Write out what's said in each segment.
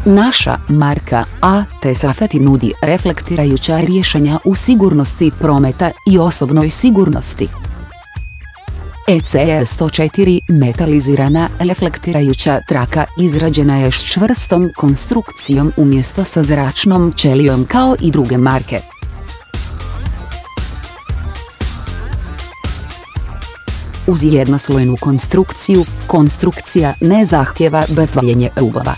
Naša marka AT Safety nudi reflektirajuća rješenja u sigurnosti prometa i osobnoj sigurnosti. ECR104 metalizirana reflektirajuća traka izrađena je s čvrstom konstrukcijom umjesto sa zračnom ćelijom kao i druge marke. Uz jednoslojnu konstrukciju, konstrukcija ne zahtijeva brtvljenje ubova.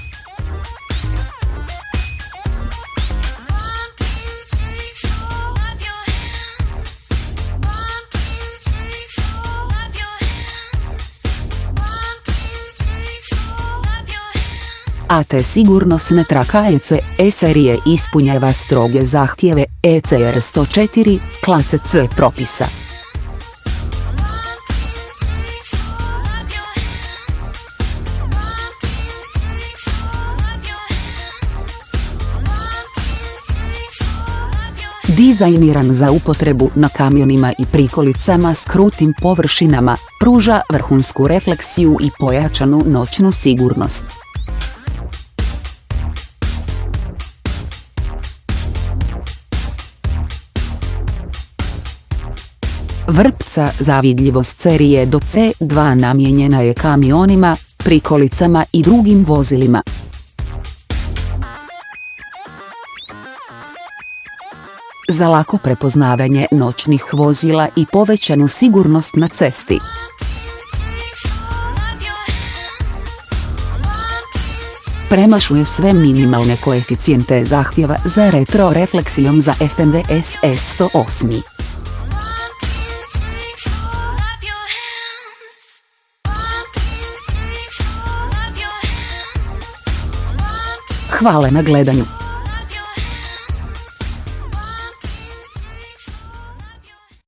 AT sigurnosna traka ECE serije ispunjava stroge zahtjeve ECR104 klase C propisa. Dizajniran za upotrebu na kamionima i prikolicama s krutim površinama, pruža vrhunsku refleksiju i pojačanu noćnu sigurnost. Vrpca za vidljivost serije do C2 namijenjena je kamionima, prikolicama i drugim vozilima. Za lako prepoznavanje noćnih vozila i povećanu sigurnost na cesti. Premašuje sve minimalne koeficijente zahtjeva za retrorefleksijom za FMVSS 108. Hvala na gledanju.